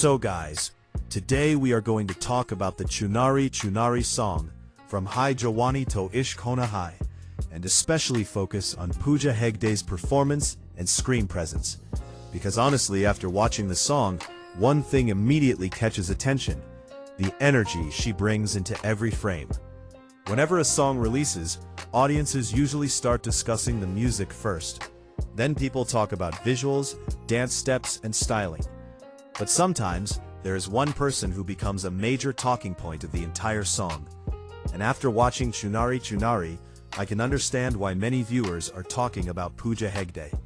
So guys, today we are going to talk about the Chunari Chunari Song from Hai Jawani to Ishq Hona Hai, and especially focus on Pooja Hegde's performance and screen presence. Because honestly, after watching the song, one thing immediately catches attention: the energy she brings into every frame. Whenever a song releases, audiences usually start discussing the music first. Then people talk about visuals, dance steps, and styling. But sometimes, there is one person who becomes a major talking point of the entire song. And after watching Chunari Chunari, I can understand why many viewers are talking about Pooja Hegde.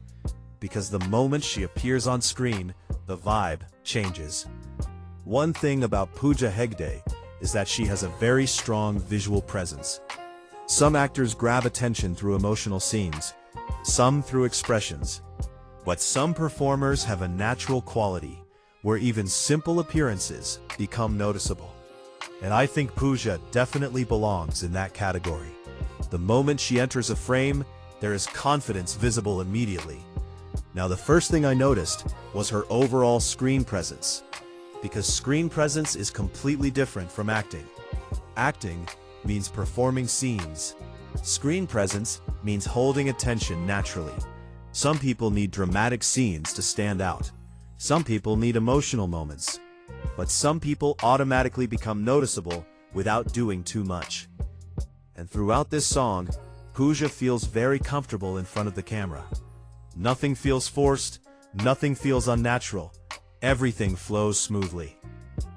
Because the moment she appears on screen, the vibe changes. One thing about Pooja Hegde is that she has a very strong visual presence. Some actors grab attention through emotional scenes, some through expressions. But some performers have a natural quality, where even simple appearances become noticeable. And I think Pooja definitely belongs in that category. The moment she enters a frame, there is confidence visible immediately. Now the first thing I noticed was her overall screen presence. Because screen presence is completely different from acting. Acting means performing scenes. Screen presence means holding attention naturally. Some people need dramatic scenes to stand out. Some people need emotional moments. But some people automatically become noticeable without doing too much. And throughout this song, Pooja feels very comfortable in front of the camera. Nothing feels forced, nothing feels unnatural. Everything flows smoothly.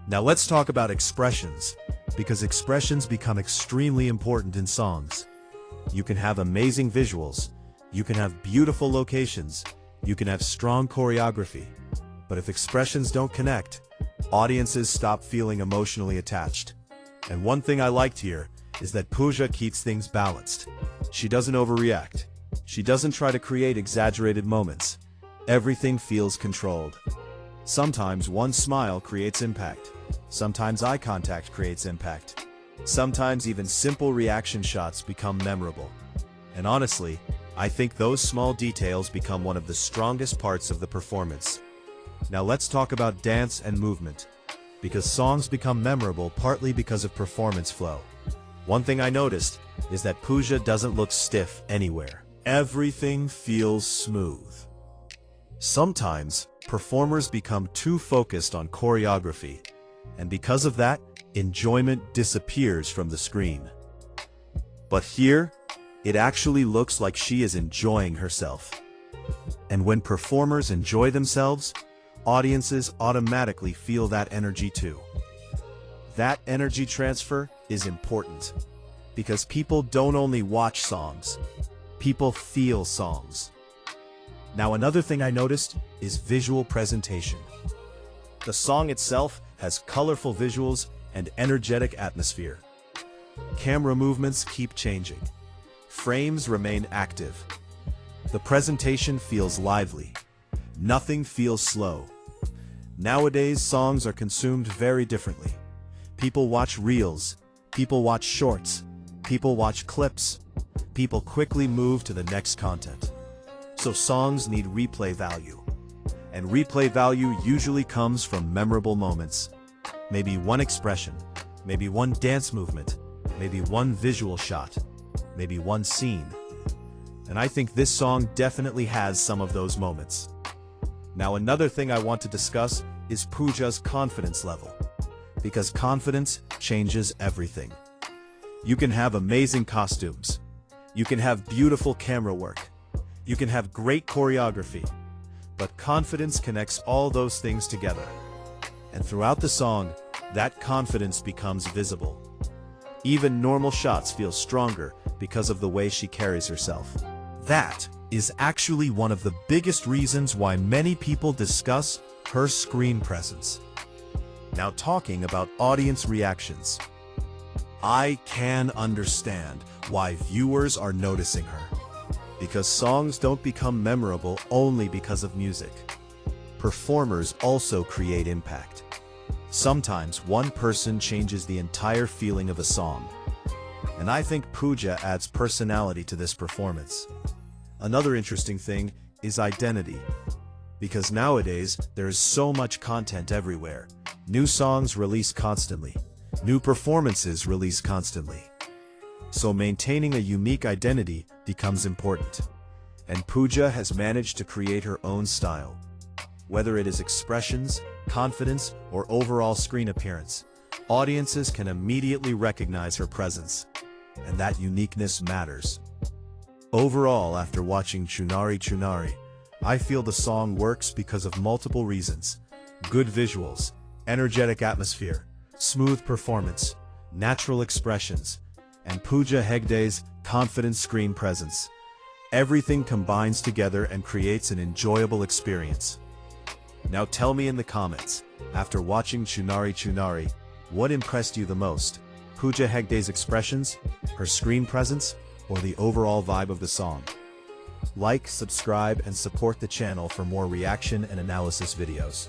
Now let's talk about expressions, because expressions become extremely important in songs. You can have amazing visuals, you can have beautiful locations, you can have strong choreography. But if expressions don't connect, audiences stop feeling emotionally attached. And one thing I liked here is that Pooja keeps things balanced. She doesn't overreact. She doesn't try to create exaggerated moments. Everything feels controlled. Sometimes one smile creates impact. Sometimes eye contact creates impact. Sometimes even simple reaction shots become memorable. And honestly, I think those small details become one of the strongest parts of the performance. Now let's talk about dance and movement, because songs become memorable partly because of performance flow. One thing I noticed is that Pooja doesn't look stiff anywhere. Everything feels smooth. Sometimes, performers become too focused on choreography, and because of that, enjoyment disappears from the screen. But here, it actually looks like she is enjoying herself. And when performers enjoy themselves, audiences automatically feel that energy too. That energy transfer is important, because people don't only watch songs, people feel songs. Now another thing I noticed is visual presentation. The song itself has colorful visuals and energetic atmosphere. Camera movements keep changing. Frames remain active. The presentation feels lively. Nothing feels slow. Nowadays, songs are consumed very differently. People watch reels, people watch shorts, people watch clips. People quickly move to the next content. So songs need replay value. And replay value usually comes from memorable moments. Maybe one expression, maybe one dance movement, maybe one visual shot, maybe one scene. And I think this song definitely has some of those moments. Now another thing I want to discuss is Pooja's confidence level. Because confidence changes everything. You can have amazing costumes. You can have beautiful camera work. You can have great choreography. But confidence connects all those things together. And throughout the song, that confidence becomes visible. Even normal shots feel stronger because of the way she carries herself. That is actually one of the biggest reasons why many people discuss her screen presence. Now talking about audience reactions. I can understand why viewers are noticing her. Because songs don't become memorable only because of music. Performers also create impact. Sometimes one person changes the entire feeling of a song. And I think Pooja adds personality to this performance. Another interesting thing is identity. Because nowadays, there is so much content everywhere. New songs release constantly. New performances release constantly. So maintaining a unique identity becomes important. And Pooja has managed to create her own style. Whether it is expressions, confidence, or overall screen appearance, audiences can immediately recognize her presence. And that uniqueness matters. Overall, after watching Chunari Chunari, I feel the song works because of multiple reasons: good visuals, energetic atmosphere, smooth performance, natural expressions, and Pooja Hegde's confident screen presence. Everything combines together and creates an enjoyable experience. Now tell me in the comments, after watching Chunari Chunari, what impressed you the most? Pooja Hegde's expressions, her screen presence, or the overall vibe of the song? Like, subscribe, and support the channel for more reaction and analysis videos.